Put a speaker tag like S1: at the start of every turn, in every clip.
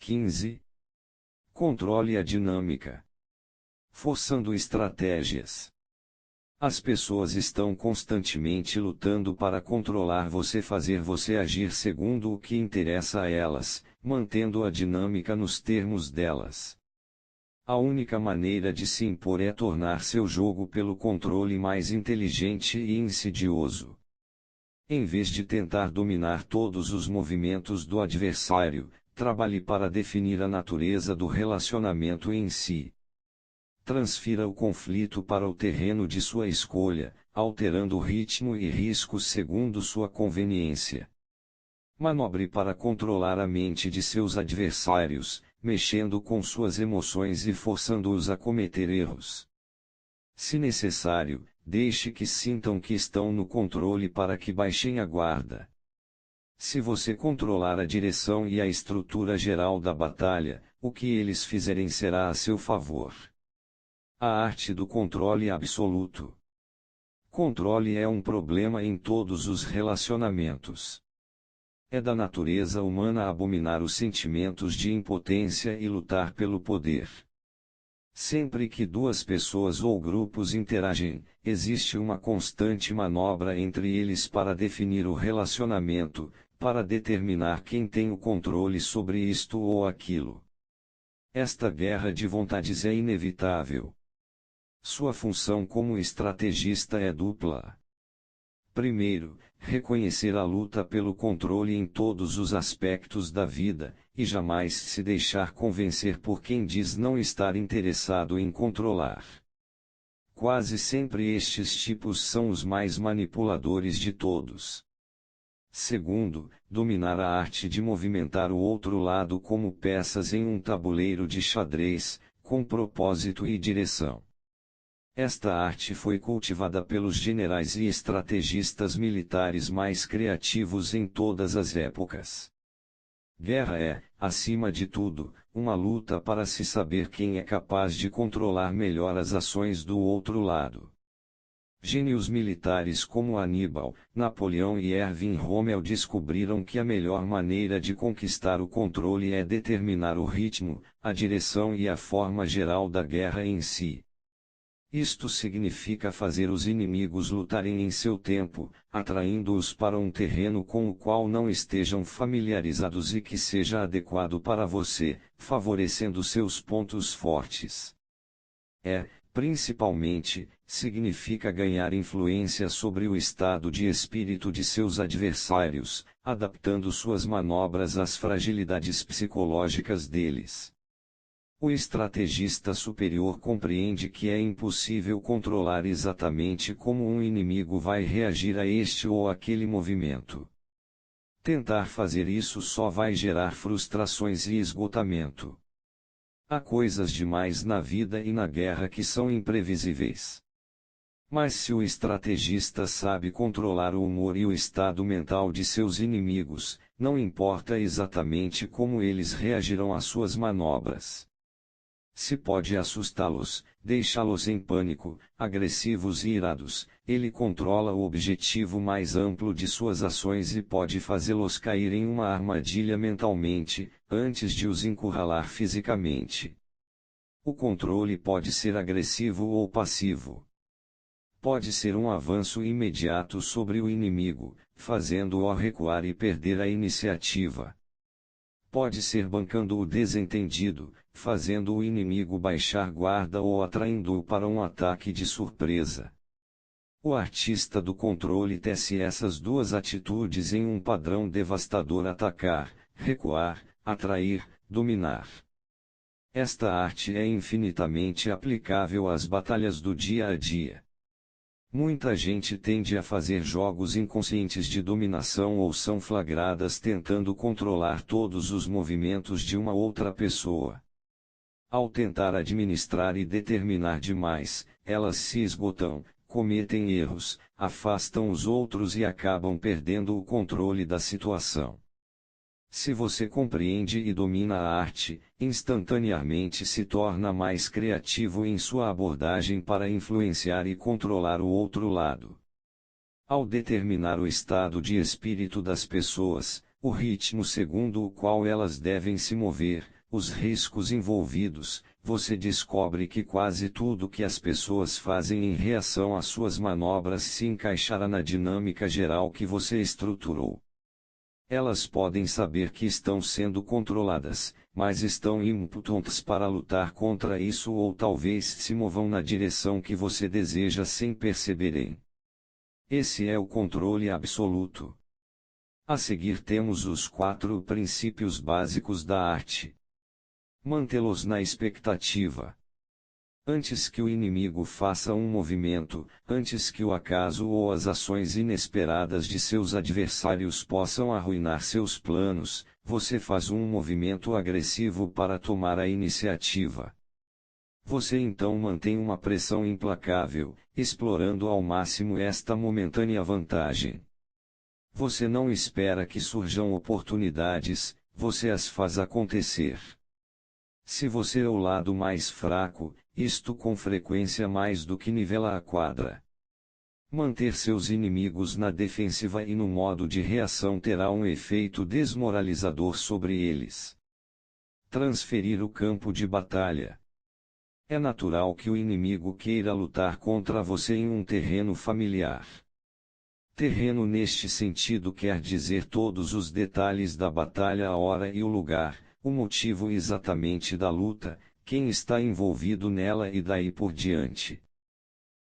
S1: 15. Controle a dinâmica. Forçando estratégias. As pessoas estão constantemente lutando para controlar você, fazer você agir segundo o que interessa a elas, mantendo a dinâmica nos termos delas. A única maneira de se impor é tornar seu jogo pelo controle mais inteligente e insidioso. Em vez de tentar dominar todos os movimentos do adversário, trabalhe para definir a natureza do relacionamento em si. Transfira o conflito para o terreno de sua escolha, alterando o ritmo e riscos segundo sua conveniência. Manobre para controlar a mente de seus adversários, mexendo com suas emoções e forçando-os a cometer erros. Se necessário, deixe que sintam que estão no controle para que baixem a guarda. Se você controlar a direção e a estrutura geral da batalha, o que eles fizerem será a seu favor. A arte do controle absoluto. Controle é um problema em todos os relacionamentos. É da natureza humana abominar os sentimentos de impotência e lutar pelo poder. Sempre que duas pessoas ou grupos interagem, existe uma constante manobra entre eles para definir o relacionamento, para determinar quem tem o controle sobre isto ou aquilo. Esta guerra de vontades é inevitável. Sua função como estrategista é dupla. Primeiro, reconhecer a luta pelo controle em todos os aspectos da vida, e jamais se deixar convencer por quem diz não estar interessado em controlar. Quase sempre estes tipos são os mais manipuladores de todos. Segundo, dominar a arte de movimentar o outro lado como peças em um tabuleiro de xadrez, com propósito e direção. Esta arte foi cultivada pelos generais e estrategistas militares mais criativos em todas as épocas. Guerra é, acima de tudo, uma luta para se saber quem é capaz de controlar melhor as ações do outro lado. Gênios militares como Aníbal, Napoleão e Erwin Rommel descobriram que a melhor maneira de conquistar o controle é determinar o ritmo, a direção e a forma geral da guerra em si. Isto significa fazer os inimigos lutarem em seu tempo, atraindo-os para um terreno com o qual não estejam familiarizados e que seja adequado para você, favorecendo seus pontos fortes. Principalmente, significa ganhar influência sobre o estado de espírito de seus adversários, adaptando suas manobras às fragilidades psicológicas deles. O estrategista superior compreende que é impossível controlar exatamente como um inimigo vai reagir a este ou aquele movimento. Tentar fazer isso só vai gerar frustrações e esgotamento. Há coisas demais na vida e na guerra que são imprevisíveis. Mas se o estrategista sabe controlar o humor e o estado mental de seus inimigos, não importa exatamente como eles reagirão às suas manobras. Se pode assustá-los, deixá-los em pânico, agressivos e irados, ele controla o objetivo mais amplo de suas ações e pode fazê-los cair em uma armadilha mentalmente, antes de os encurralar fisicamente. O controle pode ser agressivo ou passivo. Pode ser um avanço imediato sobre o inimigo, fazendo-o recuar e perder a iniciativa. Pode ser bancando o desentendido, fazendo o inimigo baixar guarda ou atraindo-o para um ataque de surpresa. O artista do controle tece essas duas atitudes em um padrão devastador: atacar, recuar, atrair, dominar. Esta arte é infinitamente aplicável às batalhas do dia a dia. Muita gente tende a fazer jogos inconscientes de dominação ou são flagradas tentando controlar todos os movimentos de uma outra pessoa. Ao tentar administrar e determinar demais, elas se esgotam, cometem erros, afastam os outros e acabam perdendo o controle da situação. Se você compreende e domina a arte, instantaneamente se torna mais criativo em sua abordagem para influenciar e controlar o outro lado. Ao determinar o estado de espírito das pessoas, o ritmo segundo o qual elas devem se mover, os riscos envolvidos, você descobre que quase tudo que as pessoas fazem em reação às suas manobras se encaixará na dinâmica geral que você estruturou. Elas podem saber que estão sendo controladas, mas estão impotentes para lutar contra isso ou talvez se movam na direção que você deseja sem perceberem. Esse é o controle absoluto. A seguir temos os 4 princípios básicos da arte. Mantê-los na expectativa. Antes que o inimigo faça um movimento, antes que o acaso ou as ações inesperadas de seus adversários possam arruinar seus planos, você faz um movimento agressivo para tomar a iniciativa. Você então mantém uma pressão implacável, explorando ao máximo esta momentânea vantagem. Você não espera que surjam oportunidades, você as faz acontecer. Se você é o lado mais fraco, isto com frequência mais do que nivela a quadra. Manter seus inimigos na defensiva e no modo de reação terá um efeito desmoralizador sobre eles. Transferir o campo de batalha. É natural que o inimigo queira lutar contra você em um terreno familiar. Terreno neste sentido quer dizer todos os detalhes da batalha, a hora e o lugar, o motivo exatamente da luta, quem está envolvido nela e daí por diante.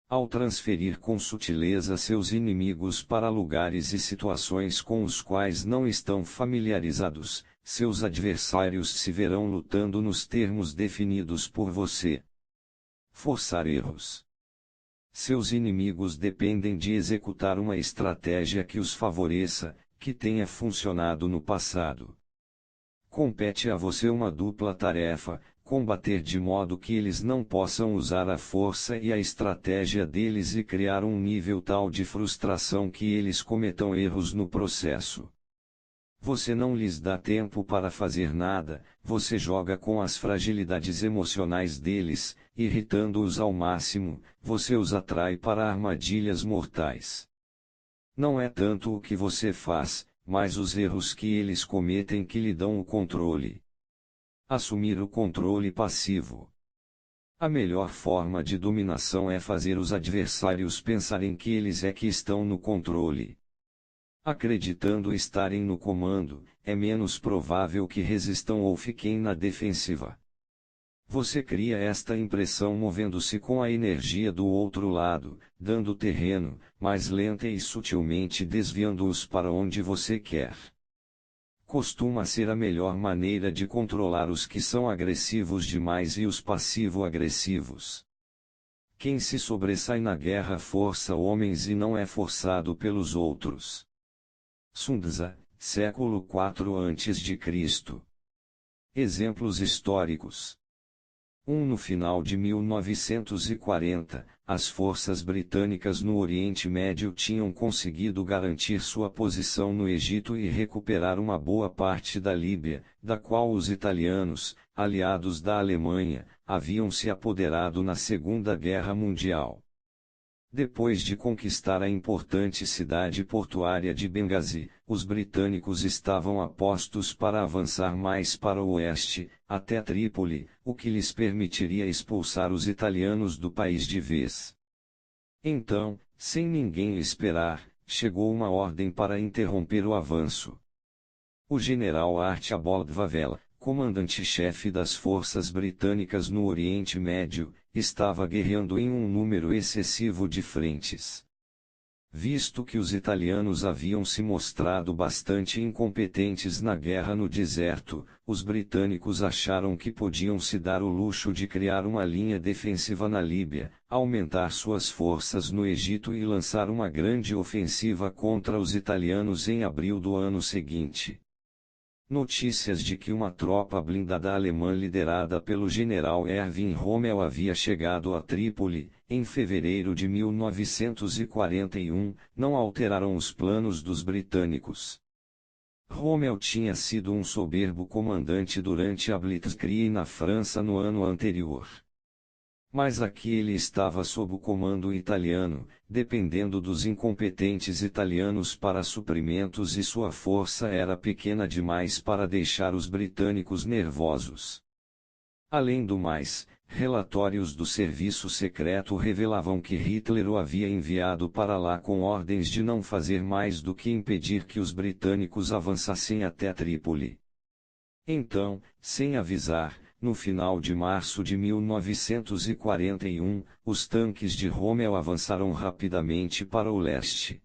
S1: Ao transferir com sutileza seus inimigos para lugares e situações com os quais não estão familiarizados, seus adversários se verão lutando nos termos definidos por você. Forçar erros. Seus inimigos dependem de executar uma estratégia que os favoreça, que tenha funcionado no passado. Compete a você uma dupla tarefa: combater de modo que eles não possam usar a força e a estratégia deles e criar um nível tal de frustração que eles cometam erros no processo. Você não lhes dá tempo para fazer nada, você joga com as fragilidades emocionais deles, irritando-os ao máximo, você os atrai para armadilhas mortais. Não é tanto o que você faz, mas os erros que eles cometem que lhe dão o controle. Assumir o controle passivo. A melhor forma de dominação é fazer os adversários pensarem que eles é que estão no controle. Acreditando estarem no comando, é menos provável que resistam ou fiquem na defensiva. Você cria esta impressão movendo-se com a energia do outro lado, dando terreno, mas lenta e sutilmente desviando-os para onde você quer. Costuma ser a melhor maneira de controlar os que são agressivos demais e os passivo-agressivos. Quem se sobressai na guerra força homens e não é forçado pelos outros. Sun Tzu, século IV a.C. Exemplos históricos. No final de 1940, as forças britânicas no Oriente Médio tinham conseguido garantir sua posição no Egito e recuperar uma boa parte da Líbia, da qual os italianos, aliados da Alemanha, haviam se apoderado na Segunda Guerra Mundial. Depois de conquistar a importante cidade portuária de Benghazi, os britânicos estavam a postos para avançar mais para o oeste, até Trípoli, o que lhes permitiria expulsar os italianos do país de vez. Então, sem ninguém esperar, chegou uma ordem para interromper o avanço. O general Archibald Wavell, comandante-chefe das forças britânicas no Oriente Médio, estava guerreando em um número excessivo de frentes. Visto que os italianos haviam se mostrado bastante incompetentes na guerra no deserto, os britânicos acharam que podiam se dar o luxo de criar uma linha defensiva na Líbia, aumentar suas forças no Egito e lançar uma grande ofensiva contra os italianos em abril do ano seguinte. Notícias de que uma tropa blindada alemã liderada pelo general Erwin Rommel havia chegado a Trípoli, em fevereiro de 1941, não alteraram os planos dos britânicos. Rommel tinha sido um soberbo comandante durante a Blitzkrieg na França no ano anterior. Mas aqui ele estava sob o comando italiano, dependendo dos incompetentes italianos para suprimentos e sua força era pequena demais para deixar os britânicos nervosos. Além do mais, relatórios do serviço secreto revelavam que Hitler o havia enviado para lá com ordens de não fazer mais do que impedir que os britânicos avançassem até Trípoli. Então, sem avisar, no final de março de 1941, os tanques de Rommel avançaram rapidamente para o leste.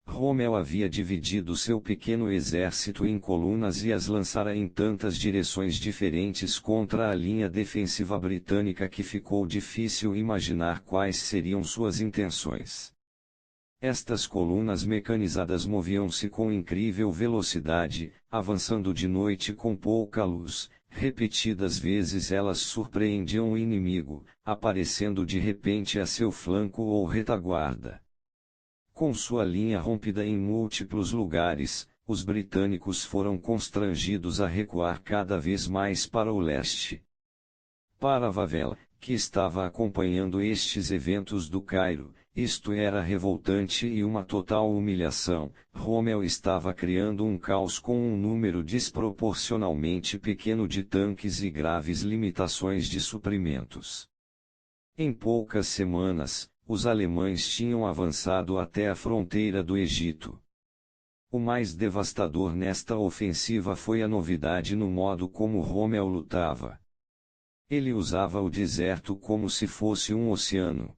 S1: Rommel havia dividido seu pequeno exército em colunas e as lançara em tantas direções diferentes contra a linha defensiva britânica que ficou difícil imaginar quais seriam suas intenções. Estas colunas mecanizadas moviam-se com incrível velocidade, avançando de noite com pouca luz. Repetidas vezes elas surpreendiam o inimigo, aparecendo de repente a seu flanco ou retaguarda. Com sua linha rompida em múltiplos lugares, os britânicos foram constrangidos a recuar cada vez mais para o leste. Para Wavell, que estava acompanhando estes eventos do Cairo, isto era revoltante e uma total humilhação. Rommel estava criando um caos com um número desproporcionalmente pequeno de tanques e graves limitações de suprimentos. Em poucas semanas, os alemães tinham avançado até a fronteira do Egito. O mais devastador nesta ofensiva foi a novidade no modo como Rommel lutava. Ele usava o deserto como se fosse um oceano.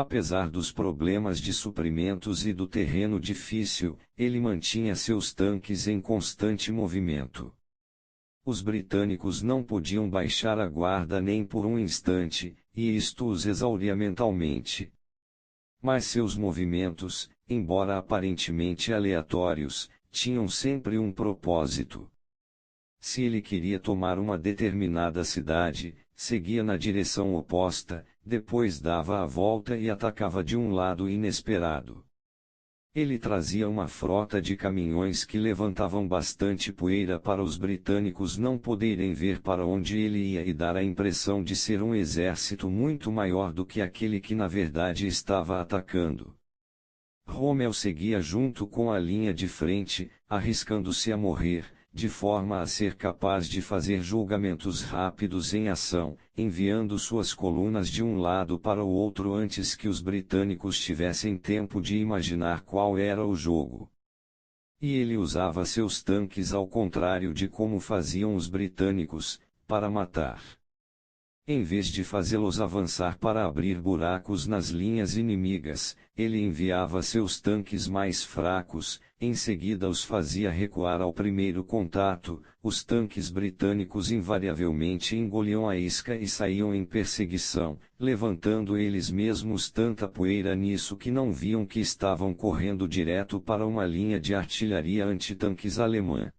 S1: Apesar dos problemas de suprimentos e do terreno difícil, ele mantinha seus tanques em constante movimento. Os britânicos não podiam baixar a guarda nem por um instante, e isto os exauria mentalmente. Mas seus movimentos, embora aparentemente aleatórios, tinham sempre um propósito. Se ele queria tomar uma determinada cidade, seguia na direção oposta, depois dava a volta e atacava de um lado inesperado. Ele trazia uma frota de caminhões que levantavam bastante poeira para os britânicos não poderem ver para onde ele ia e dar a impressão de ser um exército muito maior do que aquele que na verdade estava atacando. Rommel seguia junto com a linha de frente, arriscando-se a morrer, de forma a ser capaz de fazer julgamentos rápidos em ação, enviando suas colunas de um lado para o outro antes que os britânicos tivessem tempo de imaginar qual era o jogo. E ele usava seus tanques ao contrário de como faziam os britânicos, para matar. Em vez de fazê-los avançar para abrir buracos nas linhas inimigas, ele enviava seus tanques mais fracos, em seguida os fazia recuar ao primeiro contato. Os tanques britânicos invariavelmente engoliam a isca e saíam em perseguição, levantando eles mesmos tanta poeira nisso que não viam que estavam correndo direto para uma linha de artilharia antitanques alemã.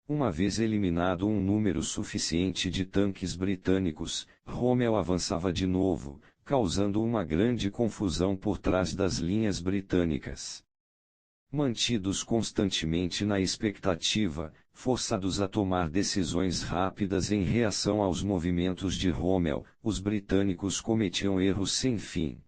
S1: Uma vez eliminado um número suficiente de tanques britânicos, Rommel avançava de novo, causando uma grande confusão por trás das linhas britânicas. Mantidos constantemente na expectativa, forçados a tomar decisões rápidas em reação aos movimentos de Rommel, os britânicos cometiam erros sem fim.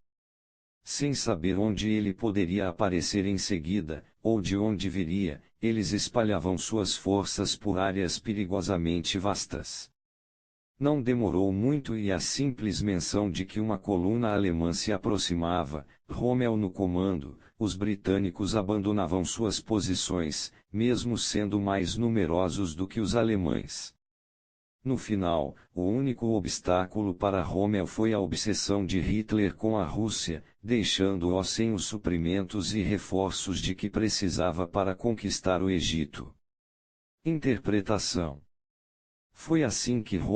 S1: Sem saber onde ele poderia aparecer em seguida, ou de onde viria, eles espalhavam suas forças por áreas perigosamente vastas. Não demorou muito e a simples menção de que uma coluna alemã se aproximava, Rommel no comando, os britânicos abandonavam suas posições, mesmo sendo mais numerosos do que os alemães. No final, o único obstáculo para Rommel foi a obsessão de Hitler com a Rússia, deixando-o sem os suprimentos e reforços de que precisava para conquistar o Egito. Interpretação: foi assim que